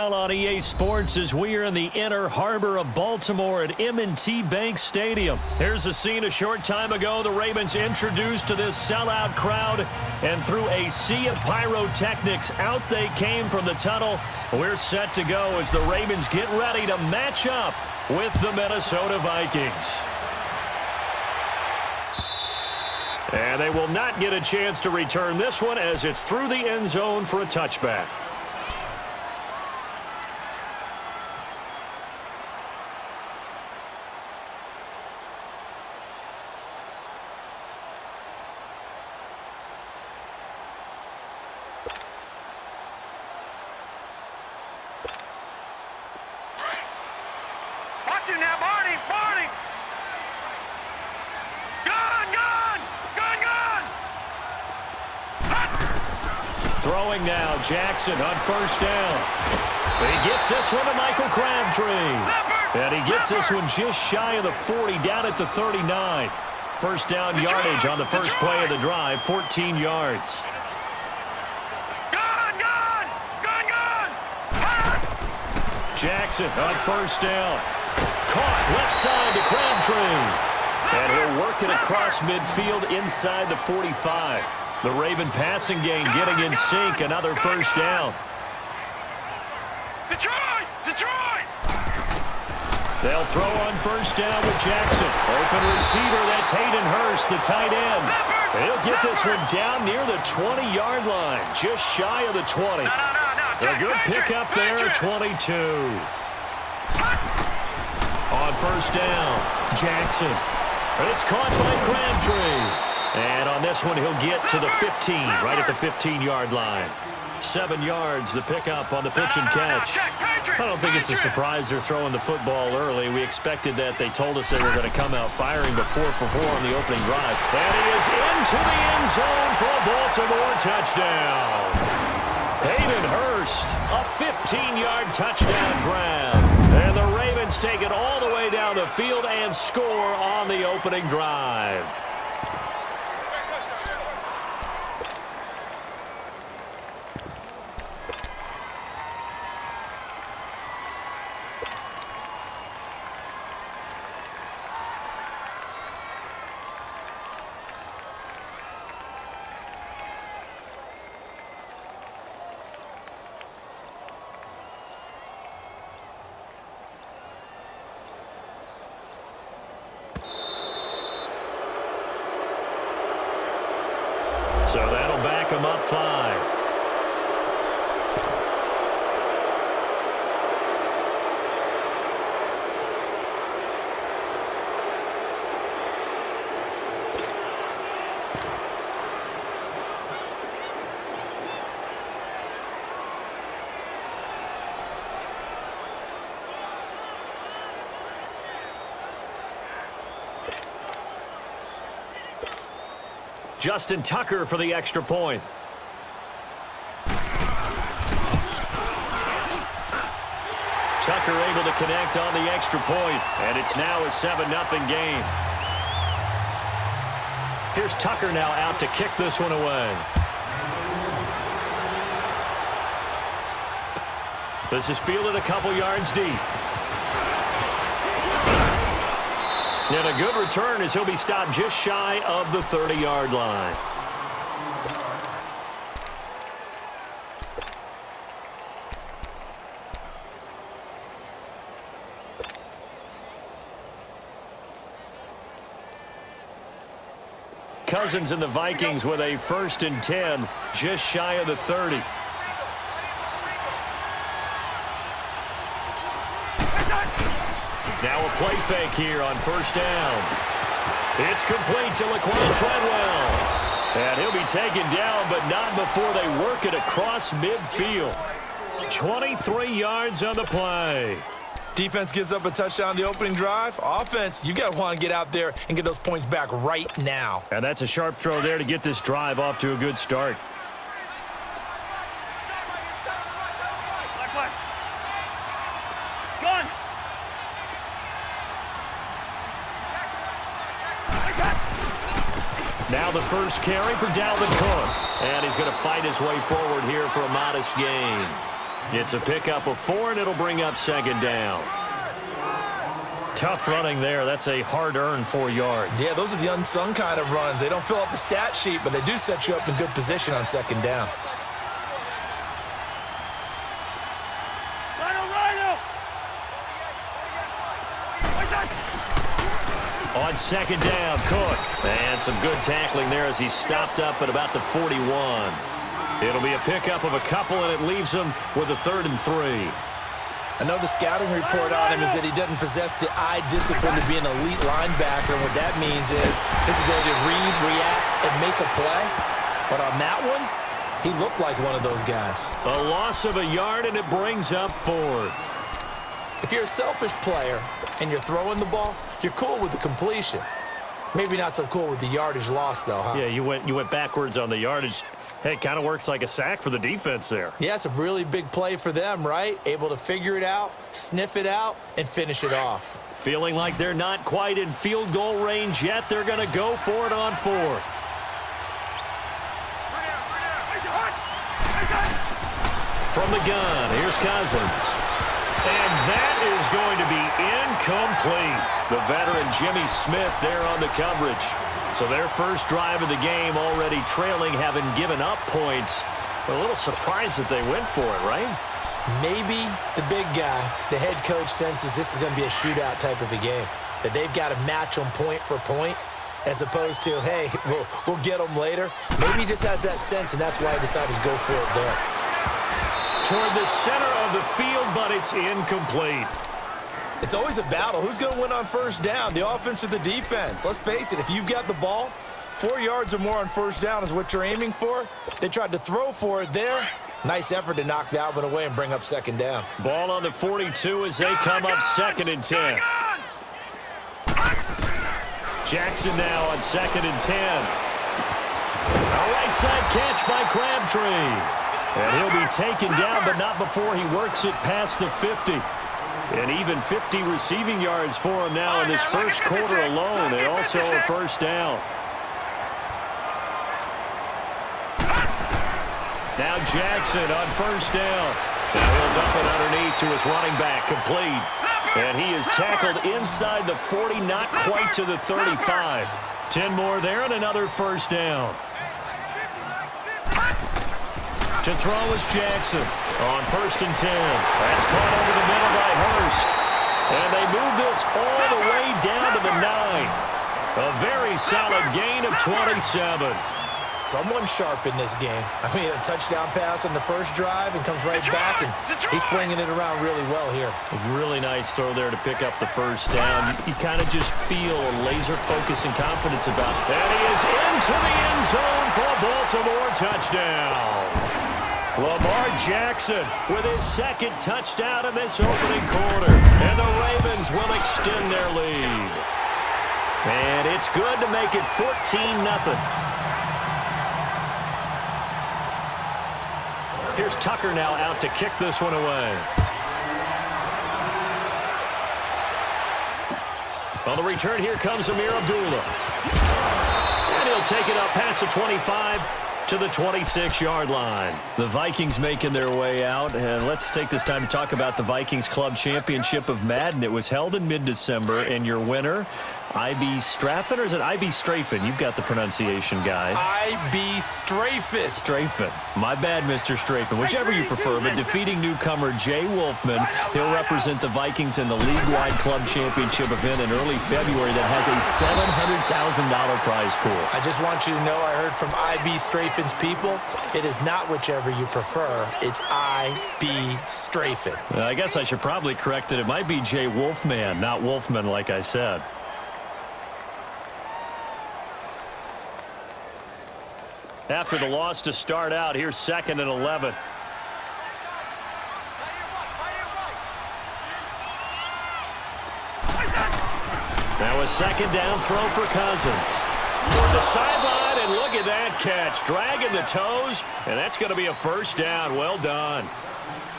NFL on EA Sports as we are in the inner harbor of Baltimore at M&T Bank Stadium. Here's a scene a short time ago. The Ravens introduced to this sellout crowd, and through a sea of pyrotechnics, out they came from the tunnel. We're set to go as the Ravens get ready to match up with the Minnesota Vikings. And they will not get a chance to return this one as it's through the end zone for a touchback. Watch it now, Barney! Barney! Throwing now, Jackson on first down. He gets this one to Michael Crabtree. And he gets this one just shy of the 40, down at the 39. First down yardage on the first play of the drive, 14 yards. Jackson on first down. Caught left side to Crabtree. And he'll work it across midfield inside the 45. The Raven passing game getting in sync. Another first down. Detroit! Detroit! They'll throw on first down with Jackson. Open receiver, that's Hayden Hurst, the tight end. He'll get this one down near the 20-yard line, just shy of the 20. A good pickup there at 22. On first down, Jackson. It's caught by Crabtree. And on this one, he'll get to the 15, right at the 15-yard line. 7 yards, the pickup on the pitch and catch. I don't think it's a surprise they're throwing the football early. We expected that. They told us they were going to come out firing before 4 for 4 on the opening drive. And he is into the end zone for a Baltimore touchdown. Hayden Hurst, a 15-yard touchdown grab. And the Ravens take it all the way down the field and score on the opening drive. So that'll back them up 5. Justin Tucker for the extra point. Tucker able to connect on the extra point, and it's now a 7-0 game. Here's Tucker now out to kick this one away. This is fielded a couple yards deep. And a good return as he'll be stopped just shy of the 30-yard line. Cousins and the Vikings with a 1st and 10, just shy of the 30. Now a play fake here on first down. It's complete to Laquan Treadwell. And he'll be taken down, but not before they work it across midfield. 23 yards on the play. Defense gives up a touchdown on the opening drive. Offense, you got to want to get out there and get those points back right now. And that's a sharp throw there to get this drive off to a good start. Now the first carry for Dalvin Cook. And he's going to fight his way forward here for a modest gain. It's a pickup of 4, and it'll bring up second down. Tough running there. That's a hard-earned 4 yards. Yeah, those are the unsung kind of runs. They don't fill up the stat sheet, but they do set you up in good position on second down. On second down, Cook. And some good tackling there as he stopped up at about the 41. It'll be a pickup of a couple, and it leaves him with a 3rd and 3. I know the scouting report on him is that he doesn't possess the eye discipline to be an elite linebacker. And what that means is his ability to read, react, and make a play. But on that one, he looked like one of those guys. A loss of a yard, and it brings up 4th. If you're a selfish player and you're throwing the ball, you're cool with the completion. Maybe not so cool with the yardage loss, though, huh? Yeah, you went backwards on the yardage. Hey, it kind of works like a sack for the defense there. Yeah, it's a really big play for them, right? Able to figure it out, sniff it out, and finish it off. Feeling like they're not quite in field goal range yet. They're going to go for it on 4th. From the gun, here's Cousins. And that is going to be incomplete. The veteran Jimmy Smith there on the coverage. So their first drive of the game already trailing, having given up points. A little surprised that they went for it, right? Maybe the big guy, the head coach, senses this is going to be a shootout type of a game. That they've got to match them point for point as opposed to, hey, we'll get them later. Maybe he just has that sense, and that's why he decided to go for it there. Toward the center of the field, but it's incomplete. It's always a battle. Who's going to win on first down, the offense or the defense? Let's face it, if you've got the ball, 4 yards or more on first down is what you're aiming for. They tried to throw for it there. Nice effort to knock that one away and bring up second down. Ball on the 42 as they come up 2nd and 10. Jackson now on 2nd and 10. A right side catch by Crabtree. And he'll be taken down, but not before he works it past the 50. And even 50 receiving yards for him now in this first quarter alone. And also a first down. Now Jackson on first down. Now he'll dump it underneath to his running back, complete. And he is tackled inside the 40, not quite to the 35. 10 more there and another first down. To throw is Jackson on 1st and 10. That's caught over the middle by Hurst. And they move this all the way down to the 9. A very solid gain of 27. Someone sharp in this game. I mean, a touchdown pass on the first drive and comes right back, and he's flinging it around really well here. A really nice throw there to pick up the first down. You kind of just feel a laser focus and confidence about it. And he is into the end zone for a Baltimore touchdown. Lamar Jackson with his 2nd touchdown in this opening quarter. And the Ravens will extend their lead. And it's good to make it 14-0. Here's Tucker now out to kick this one away. On the return, here comes Amir Abdullah. And he'll take it up past the 25 to the 26-yard line. The Vikings making their way out, and let's take this time to talk about the Vikings Club Championship of Madden. It was held in mid-December, and your winner, I.B. Straffen, or is it I.B. Strafen? You've got the pronunciation guy. I.B. Strafen. Strafen. My bad, Mr. Strafen. Whichever you prefer, but defeating newcomer Jay Wolfman. He'll represent the Vikings in the league-wide club championship event in early February that has a $700,000 prize pool. I just want you to know I heard from I.B. Strafen's people. It is not whichever you prefer. It's I.B. Strafen. I guess I should probably correct it. It might be Jay Wolfman, not Wolfman, like I said. After the loss to start out, here's 2nd and 11. Now a 2nd down throw for Cousins. Toward the sideline, and look at that catch. Dragging the toes, and that's going to be a first down. Well done.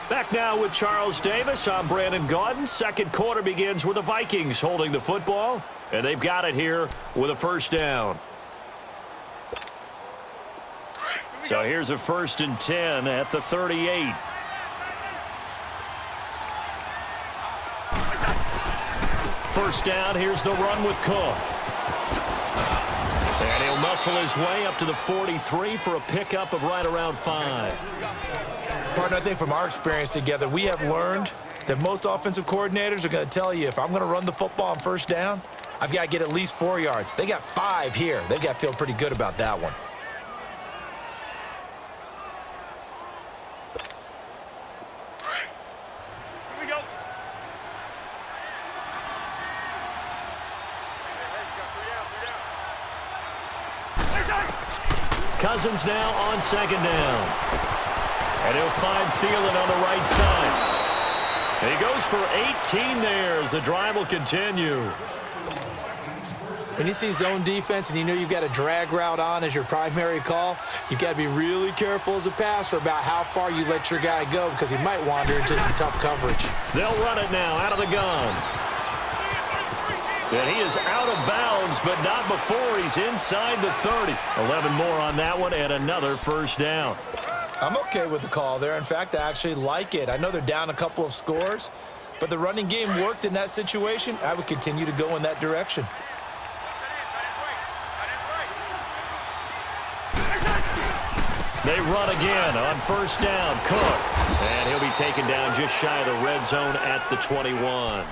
Back now with Charles Davis. I'm Brandon Gaudin. Second quarter begins with the Vikings holding the football, and they've got it here with a first down. So here's a 1st and 10 at the 38. First down, here's the run with Cook. And he'll muscle his way up to the 43 for a pickup of right around 5. Partner, I think from our experience together, we have learned that most offensive coordinators are going to tell you, if I'm going to run the football on first down, I've got to get at least 4 yards. They got 5 here. They've got to feel pretty good about that one. Cousins now on second down. And he'll find Thielen on the right side. And he goes for 18 there as the drive will continue. When you see zone defense and you know you've got a drag route on as your primary call, you've got to be really careful as a passer about how far you let your guy go because he might wander into some tough coverage. They'll run it now out of the gun. And he is out of bounds, but not before he's inside the 30. 11 more on that one and another first down. I'm okay with the call there. In fact, I actually like it. I know they're down a couple of scores, but the running game worked in that situation. I would continue to go in that direction. They run again on first down. Cook. And he'll be taken down just shy of the red zone at the 21.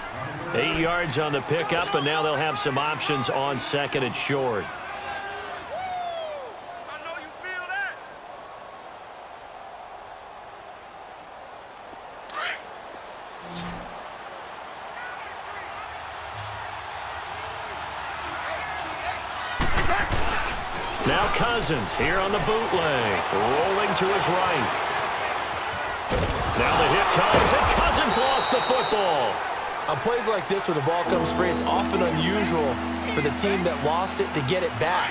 8 yards on the pickup, and now they'll have some options on second and short. Now Cousins here on the bootleg, rolling to his right. Now the hit comes, and Cousins lost the football. On plays like this where the ball comes free, it's often unusual for the team that lost it to get it back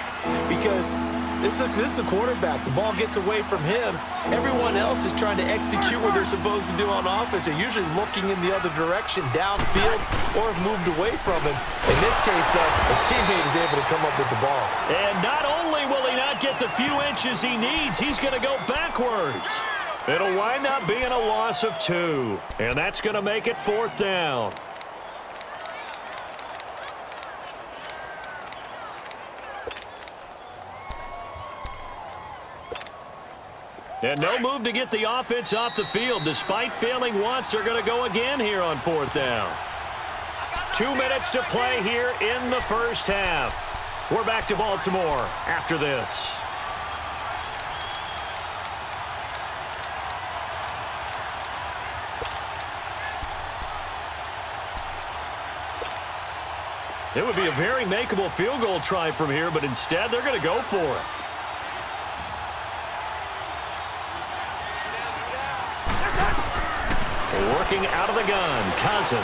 because this is the quarterback. The ball gets away from him. Everyone else is trying to execute what they're supposed to do on offense. They're usually looking in the other direction, downfield, or have moved away from him. In this case, though, a teammate is able to come up with the ball. And not only will he not get the few inches he needs, he's going to go backwards. It'll wind up being a loss of 2, and that's going to make it fourth down. And no move to get the offense off the field. Despite failing once, they're going to go again here on fourth down. 2 minutes to play here in the first half. We're back to Baltimore after this. It would be a very makeable field goal try from here, but instead they're going to go for it. Working out of the gun, Cousins.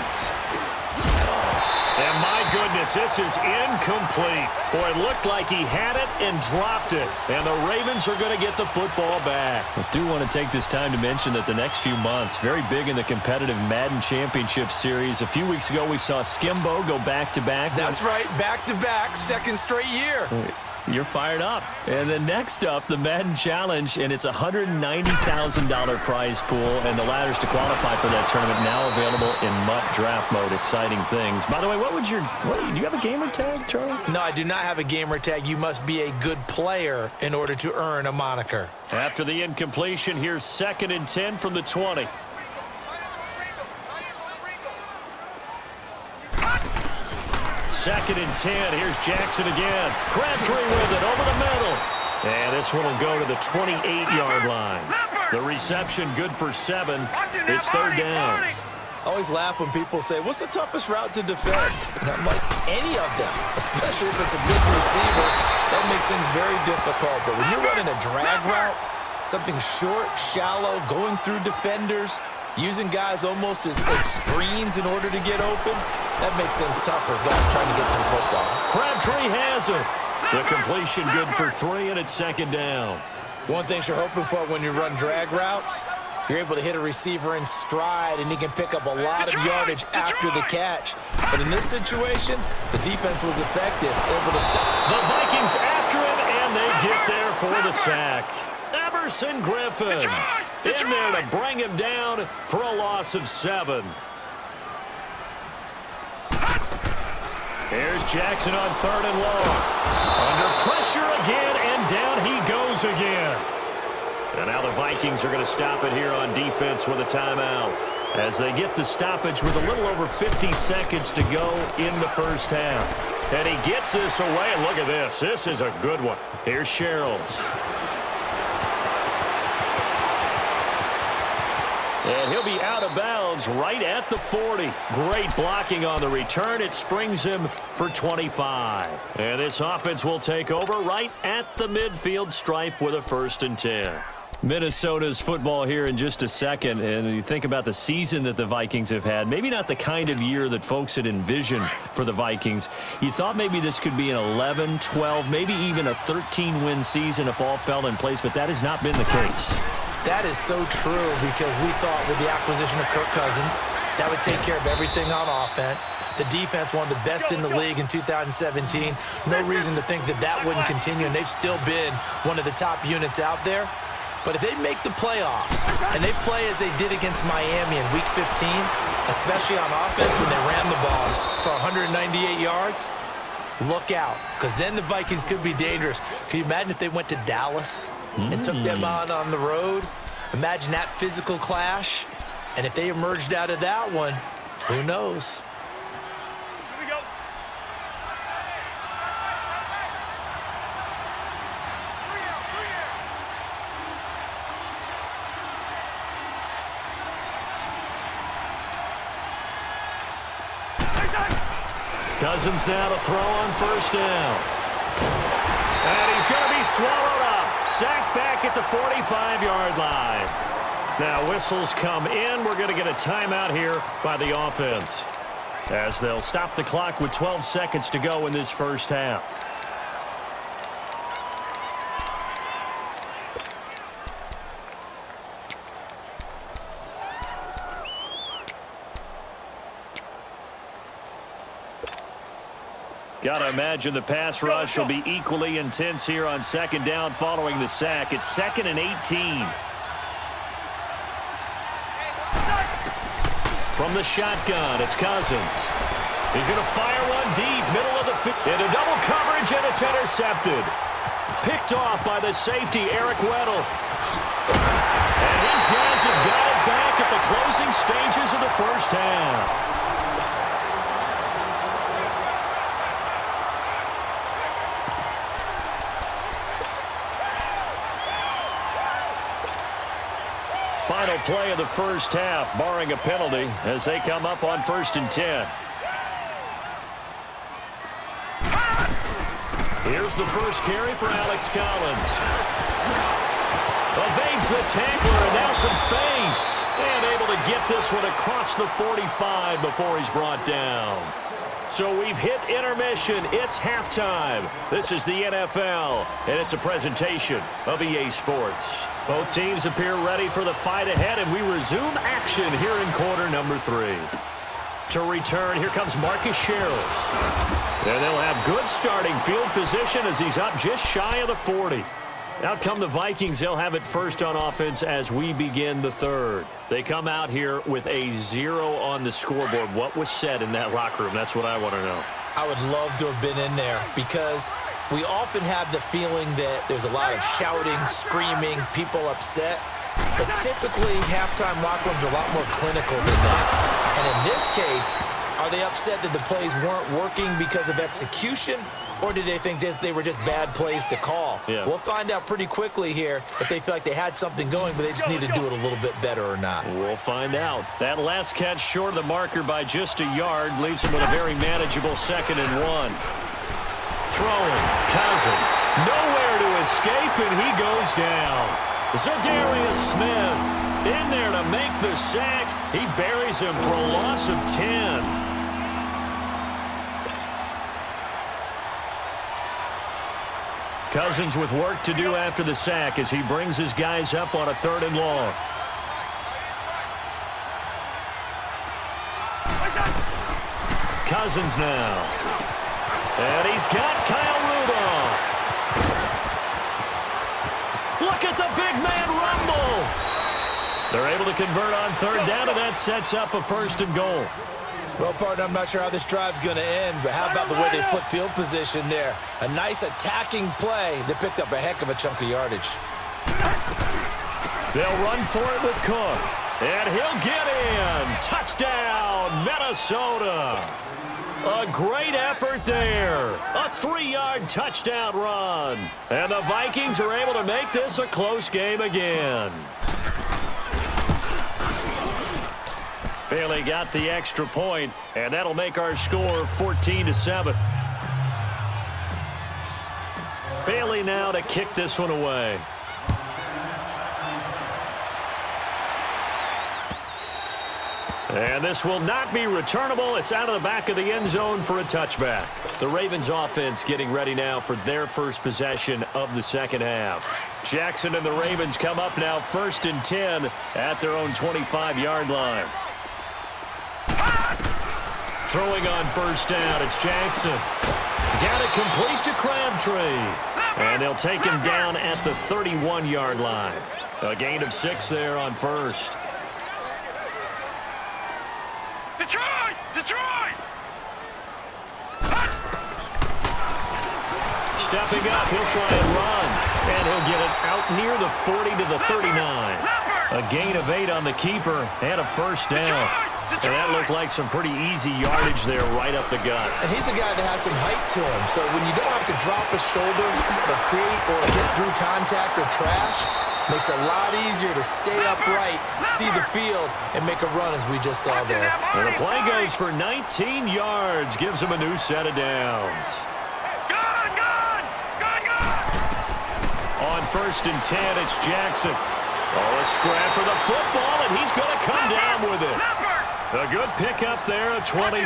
And my goodness, this is incomplete. Boy, it looked like he had it and dropped it. And the Ravens are going to get the football back. I do want to take this time to mention that the next few months, very big in the competitive Madden Championship Series. A few weeks ago, we saw Skimbo go back-to-back. That's right, back-to-back, second straight year. You're fired up. And then next up, the Madden Challenge, and it's a $190,000 prize pool, and the ladders to qualify for that tournament now available in MUT draft mode. Exciting things. By the way, do you have a gamer tag, Charles? No, I do not have a gamer tag. You must be a good player in order to earn a moniker. After the incompletion, here's 2nd and 10 from the 20. Second and 10. Here's Jackson again. Crabtree with it over the middle. And this one will go to the 28-yard line. The reception good for 7. It's third down. I always laugh when people say, what's the toughest route to defend? And I'm like, any of them, especially if it's a big receiver. That makes things very difficult. But when you're running a drag route, something short, shallow, going through defenders, using guys almost as screens in order to get open, that makes things tougher, guys trying to get to the football. Crabtree has it. The completion good for 3, and it's second down. One thing you're hoping for when you run drag routes, you're able to hit a receiver in stride, and he can pick up a lot of yardage after the catch. But in this situation, the defense was effective, able to stop. The Vikings after him, and they get there for the sack. Everson Griffin in there to bring him down for a loss of 7. Here's Jackson on 3rd and long. Under pressure again, and down he goes again. And now the Vikings are going to stop it here on defense with a timeout as they get the stoppage with a little over 50 seconds to go in the first half. And he gets this away, and look at this. This is a good one. Here's Sherrills. And he'll be out of bounds right at the 40. Great blocking on the return. It springs him for 25. And this offense will take over right at the midfield stripe with a 1st and 10. Minnesota's football here in just a second, and you think about the season that the Vikings have had, maybe not the kind of year that folks had envisioned for the Vikings. You thought maybe this could be an 11, 12, maybe even a 13-win season if all fell in place, but that has not been the case. That is so true because we thought with the acquisition of Kirk Cousins, that would take care of everything on offense. The defense, one of the best in the league in 2017. No reason to think that that wouldn't continue, and they've still been one of the top units out there. But if they make the playoffs and they play as they did against Miami in Week 15, especially on offense when they ran the ball for 198 yards, look out, because then the Vikings could be dangerous. Can you imagine if they went to Dallas and took them on the road? Imagine that physical clash. And if they emerged out of that one, who knows? Here we go. Cousins now to throw on 1st down. And he's going to be swallowed up. Sacked back at the 45-yard line. Now whistles come in. We're going to get a timeout here by the offense as they'll stop the clock with 12 seconds to go in this first half. Got to imagine the pass rush will be equally intense here on 2nd down following the sack. It's 2nd and 18. From the shotgun, it's Cousins. He's going to fire one deep, middle of the field. Into double coverage, and it's intercepted. Picked off by the safety, Eric Weddle. And these guys have got it back at the closing stages of the first half. Final play of the first half, barring a penalty, as they come up on 1st and 10. Here's the first carry for Alex Collins. Evades the tackler, and now some space. And able to get this one across the 45 before he's brought down. So we've hit intermission. It's halftime. This is the NFL, and it's a presentation of EA Sports. Both teams appear ready for the fight ahead, and we resume action here in quarter number 3. To return, here comes Marcus Sherrills. And they'll have good starting field position as he's up just shy of the 40. Out come the Vikings. They'll have it first on offense as we begin the 3rd. They come out here with a 0 on the scoreboard. What was said in that locker room? That's what I want to know. I would love to have been in there because we often have the feeling that there's a lot of shouting, screaming, people upset. But typically, halftime locker rooms are a lot more clinical than that. And in this case, are they upset that the plays weren't working because of execution? Or did they think they were just bad plays to call? Yeah. We'll find out pretty quickly here if they feel like they had something going, but they just need to do it a little bit better or not. We'll find out. That last catch short of the marker by just a yard leaves him with a very manageable 2nd and 1. Throwing, Cousins, nowhere to escape, and he goes down. Zadarius Smith in there to make the sack. He buries him for a loss of 10. Cousins with work to do after the sack as he brings his guys up on a 3rd and long. Cousins now. And he's got Kyle Rudolph. Look at the big man rumble. They're able to convert on 3rd down, and that sets up a 1st and goal. Well, partner, I'm not sure how this drive's going to end, but how about the way they flip field position there? A nice attacking play that picked up a heck of a chunk of yardage. They'll run for it with Cook. And he'll get in. Touchdown, Minnesota. A great effort there. A 3-yard touchdown run. And the Vikings are able to make this a close game again. Bailey got the extra point, and that'll make our score 14-7. Bailey now to kick this one away. And this will not be returnable. It's out of the back of the end zone for a touchback. The Ravens offense getting ready now for their first possession of the second half. Jackson and the Ravens come up now 1st and 10 at their own 25-yard line. Throwing on 1st down, it's Jackson. Got it complete to Crabtree. And they'll take him down at the 31-yard line. A gain of 6 there on 1st. Detroit! Stepping up, he'll try and run. And he'll get it out near the 40 to the 39. A gain of 8 on the keeper and a 1st down. And that looked like some pretty easy yardage there right up the gut. And he's a guy that has some height to him. So when you don't have to drop a shoulder or create or get through contact or trash, makes it a lot easier to stay upright, see the field, and make a run as we just saw there. And the play goes for 19 yards. Gives him a new set of downs. On 1st and 10, it's Jackson. Oh, a scrap for the football, and he's going to come down with it. A good pickup there at 22.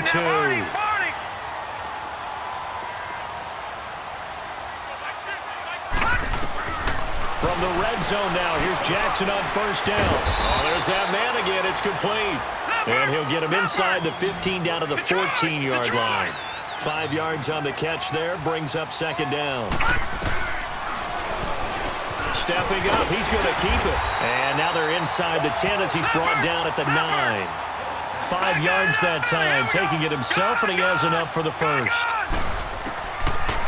From the red zone now, here's Jackson on 1st down. Oh, there's that man again. It's complete. And he'll get him inside the 15 down to the 14-yard line. 5 yards on the catch there, brings up 2nd down. Stepping up, he's going to keep it. And now they're inside the 10 as he's brought down at the 9. 5 yards that time, taking it himself, and he has enough for the 1st.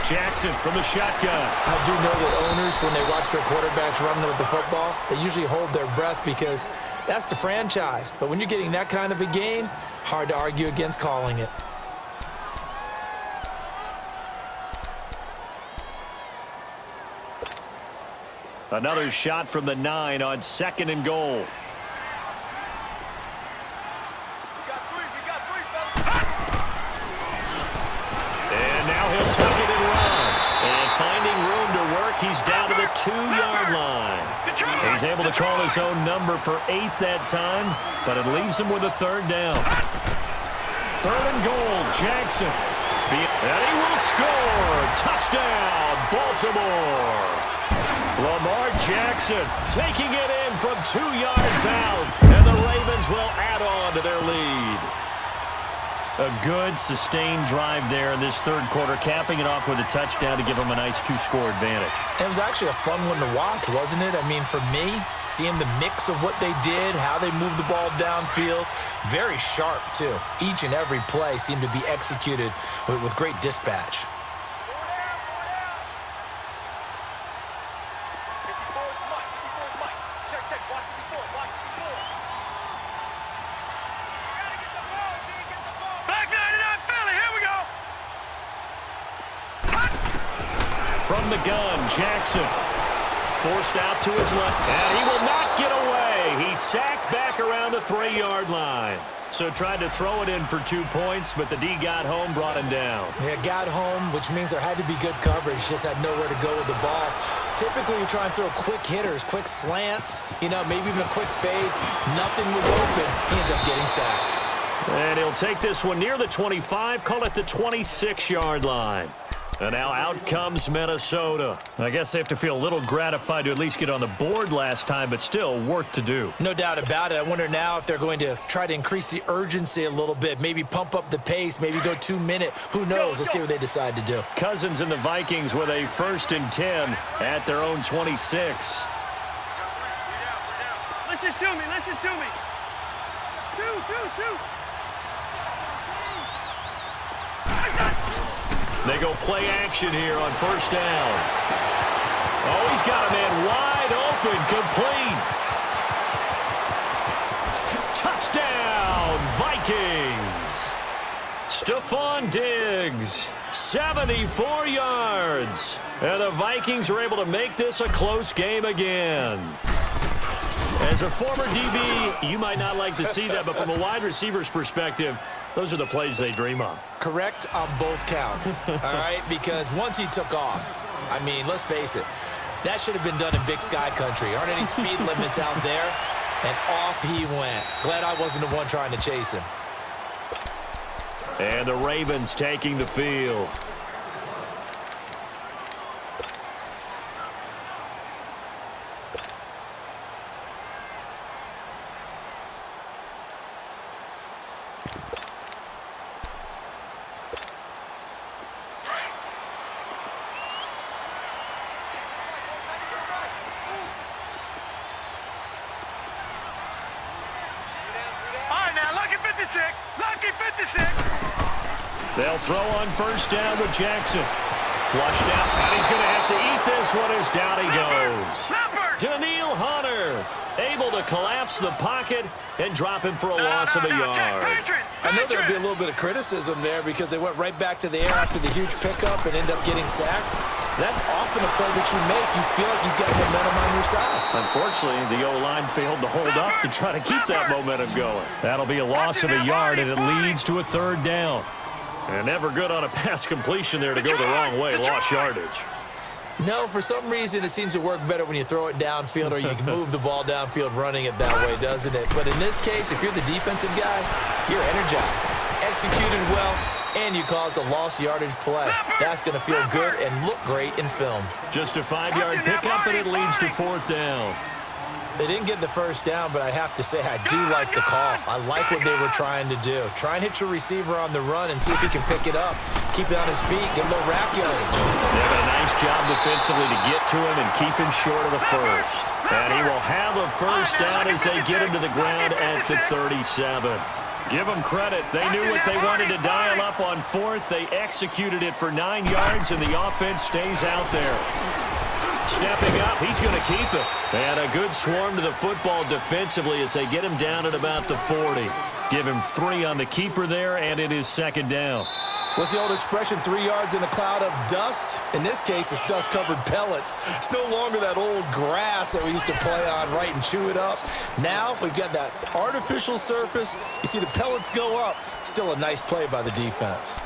Jackson from the shotgun. I do know that owners, when they watch their quarterbacks running with the football, they usually hold their breath because that's the franchise. But when you're getting that kind of a gain, hard to argue against calling it. Another shot from the 9 on 2nd and goal. And now he'll take it and run. And finding room to work, he's down to the 2-yard line. He's able to call his own number for 8 that time, but it leaves him with a 3rd down. 3rd and goal, Jackson. And he will score. Touchdown, Baltimore. Lamar Jackson taking it in from 2 yards out, and the Ravens will add on to their lead. A good, sustained drive there in this 3rd quarter, capping it off with a touchdown to give them a nice 2-score advantage. It was actually a fun one to watch, wasn't it? I mean, for me, seeing the mix of what they did, how they moved the ball downfield, very sharp, too. Each and every play seemed to be executed with great dispatch. From the gun, Jackson forced out to his left, and he will not get away. He's sacked back around the 3-yard line. So tried to throw it in for 2 points, but the D got home, brought him down. Yeah, got home, which means there had to be good coverage. Just had nowhere to go with the ball. Typically, you try and throw quick hitters, quick slants, maybe even a quick fade. Nothing was open. He ends up getting sacked. And he'll take this one near the 25, call it the 26-yard line. And now out comes Minnesota. I guess they have to feel a little gratified to at least get on the board last time, but still work to do. No doubt about it. I wonder now if they're going to try to increase the urgency a little bit, maybe pump up the pace, maybe go 2-minute. Who knows? Let's see what they decide to do. Cousins and the Vikings with a 1st and 10 at their own 26. Let's just do me. Two. They go play action here on first down. Oh, he's got a man wide open, complete. Touchdown, Vikings. Stephon Diggs, 74 yards. And the Vikings are able to make this a close game again. As a former DB, you might not like to see that, but from a wide receiver's perspective, those are the plays they dream of. Correct on both counts, all right? Because once he took off, I mean, let's face it, that should have been done in Big Sky country. Aren't any speed limits out there? And off he went. Glad I wasn't the one trying to chase him. And the Ravens taking the field. They'll throw on first down with Jackson. Flushed out, and he's going to have to eat this one as down he goes. Daniil Hunter able to collapse the pocket and drop him for a loss of a yard. I know there'll be a little bit of criticism there because they went right back to the air after the huge pickup and end up getting sacked. That's often a play that you make. You feel like you've got momentum on your side. Unfortunately, the O-line failed to hold up to try to keep that momentum going. That'll be a loss of a yard, and it leads to a third down. And never good on a pass completion there to go the wrong way. Lost yardage. No, for some reason, it seems to work better when you throw it downfield or you can move the ball downfield running it that way, doesn't it? But in this case, if you're the defensive guys, you're energized, executed well, and you caused a lost yardage play. That's going to feel good and look great in film. Just a 5-yard pickup, and it leads to fourth down. They didn't get the first down, but I have to say I do like the call. I like what they were trying to do. Try and hit your receiver on the run and see if he can pick it up. Keep it on his feet, get a little rack yardage. They have a nice job defensively to get to him and keep him short of the first. And he will have a first down as they get him to the ground at the 37. Give them credit. They knew what they wanted to dial up on fourth. They executed it for 9 yards, and the offense stays out there. Stepping up, he's going to keep it. And a good swarm to the football defensively as they get him down at about the 40. Give him 3 on the keeper there, and it is second down. What's the old expression, 3 yards in a cloud of dust? In this case, it's dust-covered pellets. It's no longer that old grass that we used to play on, right, and chew it up. Now we've got that artificial surface. You see the pellets go up. Still a nice play by the defense.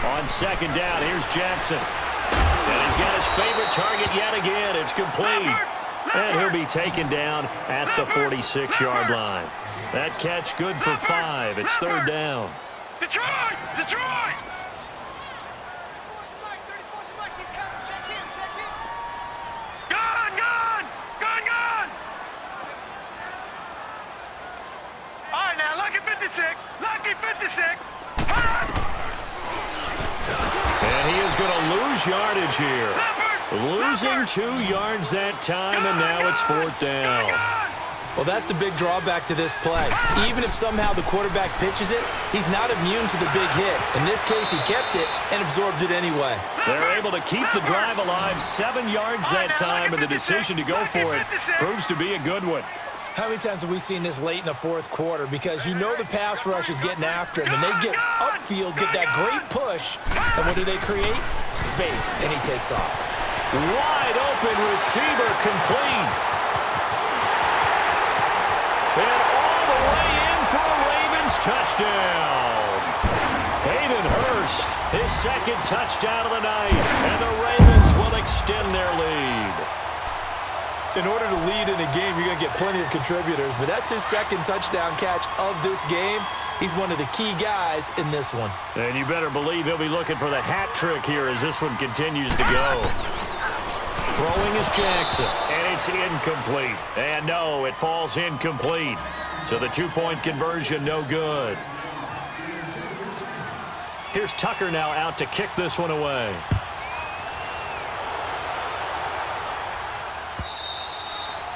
On second down, here's Jackson. And he's got his favorite target yet again. It's complete. And he'll be taken down at the 46-yard line. That catch good for 5. It's third down. Detroit! Detroit! Gone! Gone! Gone! Gone! All right, now, lucky 56. Lucky 56. And he is going to lose yardage here. Losing 2 yards that time, and now it's fourth down. Well, that's the big drawback to this play. Even if somehow the quarterback pitches it, he's not immune to the big hit. In this case, he kept it and absorbed it anyway. They're able to keep the drive alive, 7 yards that time, and the decision to go for it proves to be a good one. How many times have we seen this late in the fourth quarter? Because you know the pass rush is getting after him, and they get upfield, get that great push, and what do they create? Space, and he takes off. Wide open receiver complete. And all the way in for a Ravens touchdown. Hayden Hurst, his second touchdown of the night, and the Ravens will extend their lead. in order to lead in a game, you're going to get plenty of contributors, but that's his second touchdown catch of this game. He's one of the key guys in this one. And you better believe he'll be looking for the hat trick here as this one continues to go. Throwing is Jackson, and it's incomplete. And no, it falls incomplete. So the two-point conversion, no good. Here's Tucker now out to kick this one away.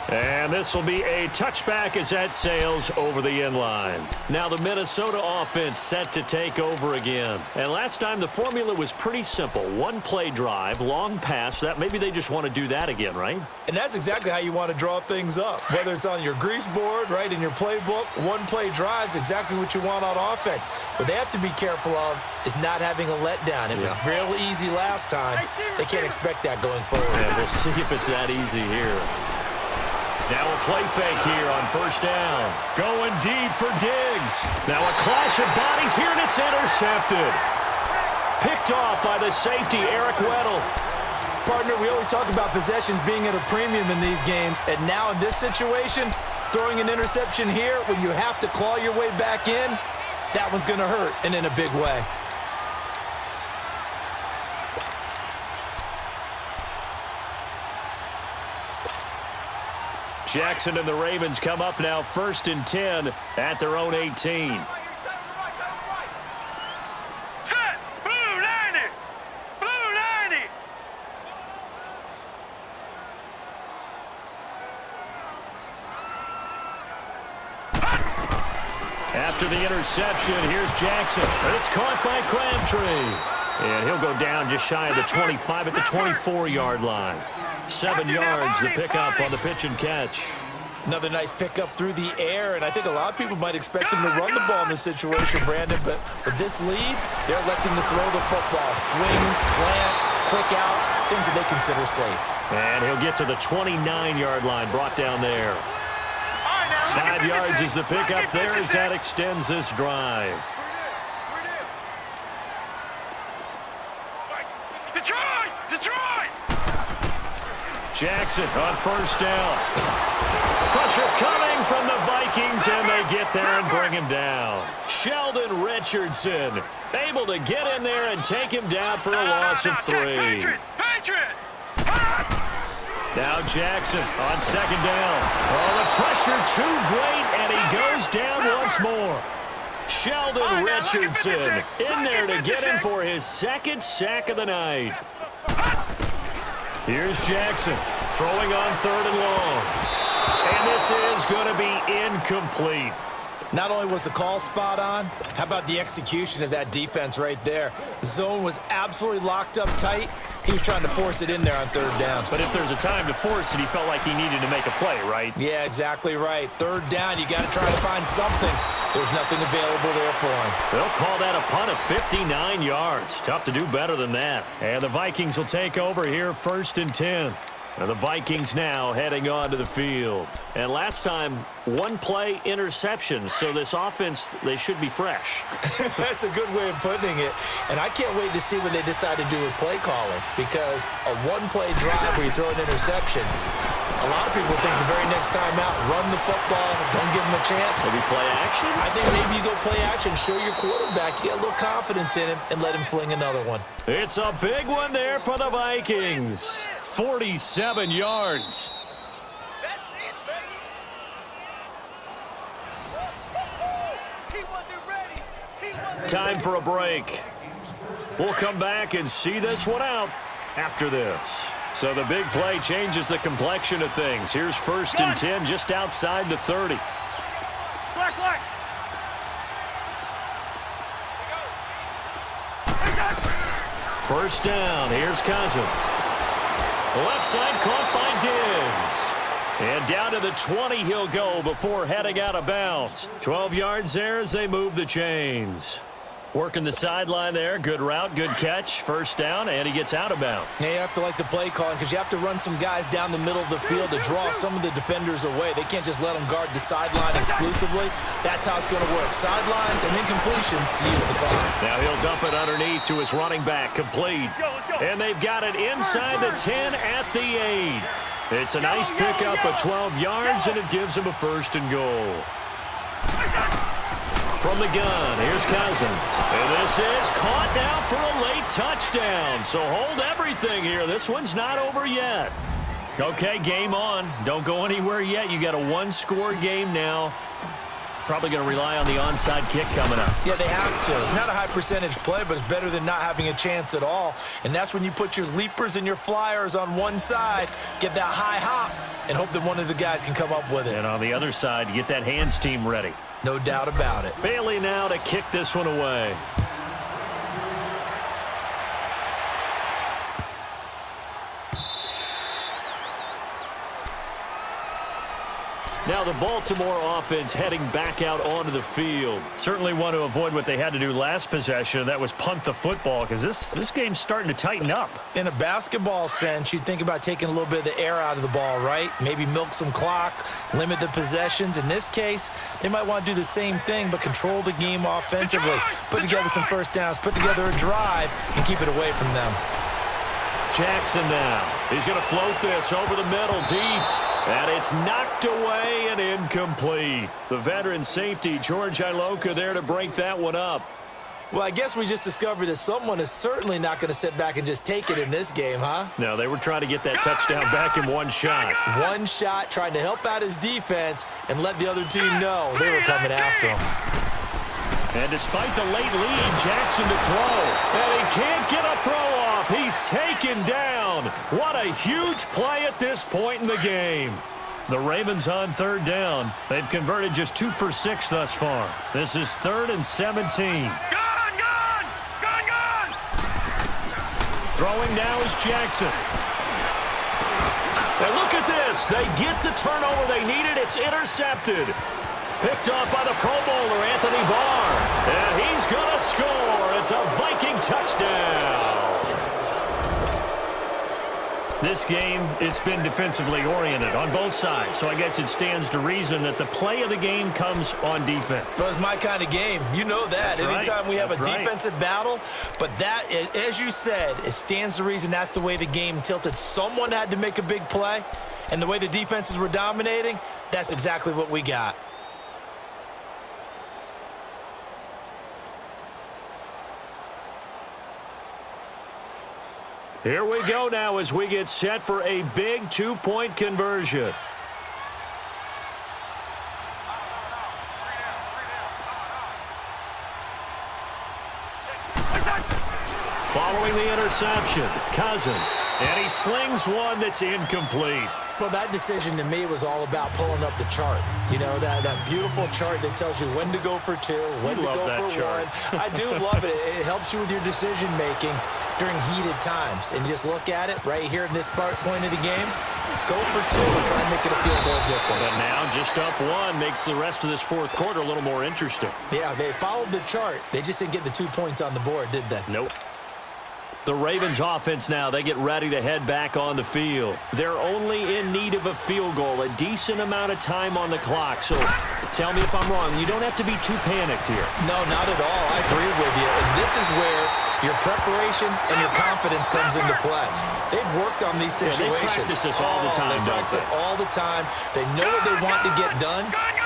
And this will be a touchback as that sails over the end line. Now the Minnesota offense set to take over again. And last time the formula was pretty simple. One play drive, long pass. That maybe they just want to do that again, right? And that's exactly how you want to draw things up. Whether it's on your grease board, right, in your playbook, one play drive is exactly what you want on offense. What they have to be careful of is not having a letdown. It was real easy last time. They can't expect that going forward. Yeah, we'll see if it's that easy here. Now a play fake here on first down. Going deep for Diggs. Now a clash of bodies here, and it's intercepted. Picked off by the safety, Eric Weddle. Partner, we always talk about possessions being at a premium in these games, and now in this situation, throwing an interception here when you have to claw your way back in, that one's going to hurt, and in a big way. Jackson and the Ravens come up now 1st and 10 at their own 18. Set! Blue 90! Blue 90! After the interception, here's Jackson. And it's caught by Crabtree. And he'll go down just shy of the 25 at the 24-yard line. 7 yards, the pickup on the pitch and catch. Another nice pickup through the air, and I think a lot of people might expect him to run the ball in this situation, Brandon, but with this lead, they're electing to throw the football. Swings, slants, quick outs, things that they consider safe. And he'll get to the 29-yard line, brought down there. 5 yards is the pickup there as that extends this drive. Detroit! Jackson on first down. Pressure coming from the Vikings, and they get there and bring him down. Sheldon Richardson able to get in there and take him down for a loss of 3. Patriot! Now Jackson on second down. Oh, the pressure too great, and he goes down once more. Sheldon Richardson in there to get him for his second sack of the night. Here's Jackson throwing on 3rd and long. And this is going to be incomplete. Not only was the call spot on, how about the execution of that defense right there? The zone was absolutely locked up tight. He was trying to force it in there on 3rd down. But if there's a time to force it, he felt like he needed to make a play, right? Yeah, exactly right. 3rd down, you got to try to find something. There's nothing available there for him. They'll call that a punt of 59 yards. Tough to do better than that. And the Vikings will take over here 1st and 10. And the Vikings now heading onto the field. And last time, one play interception. So this offense, they should be fresh. That's a good way of putting it. And I can't wait to see what they decide to do with play calling. Because a one-play drive where you throw an interception, a lot of people think the very next time out, run the football, don't give them a chance. Maybe play action? I think maybe you go play action, show your quarterback, you get a little confidence in him, and let him fling another one. It's a big one there for the Vikings. 47 yards. That's it, baby! He wasn't ready! Time for a break. We'll come back and see this one out after this. So the big play changes the complexion of things. Here's 1st and 10 just outside the 30. Black! First down. Here's Cousins. Left side caught by Diggs. And down to the 20 he'll go before heading out of bounds. 12 yards there as they move the chains. Working the sideline there. Good route, good catch. First down, and he gets out of bounds. Yeah, you have to like the play calling because you have to run some guys down the middle of the field to draw some of the defenders away. They can't just let them guard the sideline exclusively. That's how it's going to work. Sidelines and then completions to use the clock. Now he'll dump it underneath to his running back. Complete. And they've got it inside the 10 at the 8. It's a nice pickup of 12 yards, and it gives him a 1st and goal. From the gun, here's Cousins. And this is caught now for a late touchdown. So hold everything here. This one's not over yet. Okay, game on. Don't go anywhere yet. You got a one-score game now. Probably going to rely on the onside kick coming up. Yeah, they have to. It's not a high-percentage play, but it's better than not having a chance at all. And that's when you put your leapers and your flyers on one side, get that high hop, and hope that one of the guys can come up with it. And on the other side, you get that hands team ready. No doubt about it. Bailey now to kick this one away. Now the Baltimore offense heading back out onto the field. Certainly want to avoid what they had to do last possession. That was punt the football, because this game's starting to tighten up. In a basketball sense, you'd think about taking a little bit of the air out of the ball, right? Maybe milk some clock, limit the possessions. In this case, they might want to do the same thing, but control the game offensively. Put together some first downs, put together a drive, and keep it away from them. Jackson now. He's going to float this over the middle deep. And it's knocked away and incomplete. The veteran safety, George Iloka, there to break that one up. Well, I guess we just discovered that someone is certainly not going to sit back and just take it in this game, huh? No, they were trying to get that touchdown back in one shot. One shot, trying to help out his defense and let the other team know they were coming after him. And despite the late lead, Jackson to throw. And he can't get a throw off. He's taken down. What a huge play at this point in the game. The Ravens on 3rd down. They've converted just 2 for 6 thus far. This is 3rd and 17. Gone! Throwing now is Jackson. And look at this. They get the turnover they needed. It's intercepted. Picked off by the Pro Bowler, Anthony Barr. And he's going to score. It's a Viking touchdown. This game, it's been defensively oriented on both sides. So I guess it stands to reason that the play of the game comes on defense. So it's my kind of game. You know that. Anytime we have a defensive battle. But that, as you said, it stands to reason that's the way the game tilted. Someone had to make a big play. And the way the defenses were dominating, that's exactly what we got. Here we go now as we get set for a big 2-point conversion. Following the interception, Cousins. And he slings one that's incomplete. Well, that decision to me was all about pulling up the chart. You know, that beautiful chart that tells you when to go for 2, when to go for 1. I do love it. It helps you with your decision-making during heated times. And just look at it right here in this point of the game. Go for 2 and try and make it a field goal difference. But now just up 1 makes the rest of this 4th quarter a little more interesting. Yeah, they followed the chart. They just didn't get the 2 points on the board, did they? Nope. The Ravens offense now, they get ready to head back on the field. They're only in need of a field goal, a decent amount of time on the clock. So tell me if I'm wrong. You don't have to be too panicked here. No, not at all. I agree with you. And this is where your preparation and your confidence comes into play. They've worked on these situations. Yeah, they practice this all the time, They practice it all the time. They know what they want to get done.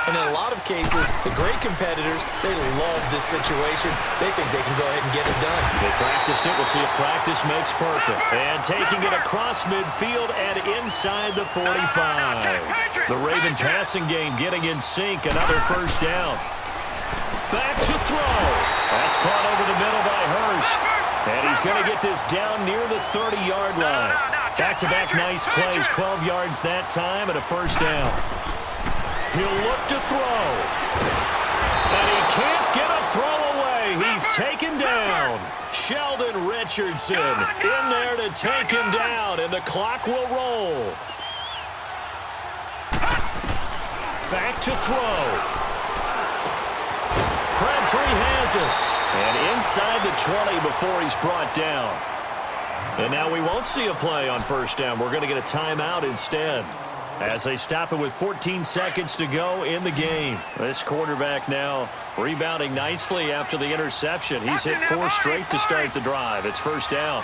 And in a lot of cases, the great competitors, they love this situation. They think they can go ahead and get it done. They practiced it. We'll see if practice makes perfect. And taking it across midfield and inside the 45. The Raven passing game getting in sync. Another first down. Back to throw. That's caught over the middle by Hurst. And he's going to get this down near the 30-yard line. Back-to-back nice plays. 12 yards that time and a first down. He'll look to throw. And he can't get a throw away. He's taken down. Sheldon Richardson in there to take him down, and the clock will roll. Back to throw. Crabtree has it. And inside the 20 before he's brought down. And now we won't see a play on first down. We're going to get a timeout instead, as they stop it with 14 seconds to go in the game. This quarterback now rebounding nicely after the interception. He's hit 4 straight to start the drive. It's first down.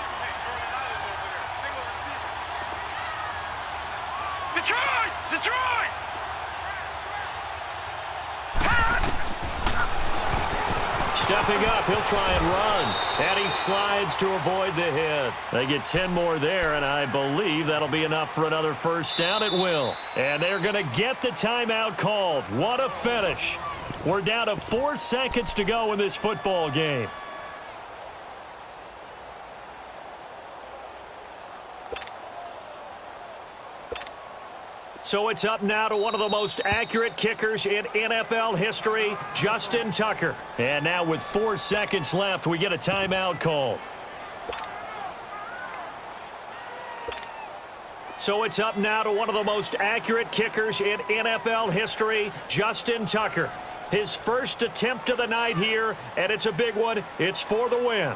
Stepping up, he'll try and run. And he slides to avoid the hit. They get 10 more there, and I believe that'll be enough for another first down. It will. And they're going to get the timeout called. What a finish. We're down to 4 seconds to go in this football game. So it's up now to one of the most accurate kickers in NFL history, Justin Tucker. And now with 4 seconds left, we get a timeout call. So it's up now to one of the most accurate kickers in NFL history, Justin Tucker. His first attempt of the night here, and it's a big one. It's for the win.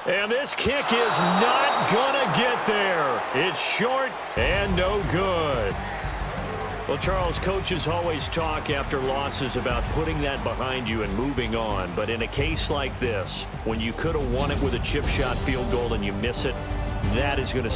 And this kick is not going to get there. It's short and no good. Well, Charles, coaches always talk after losses about putting that behind you and moving on. But in a case like this, when you could have won it with a chip shot field goal and you miss it, that is going to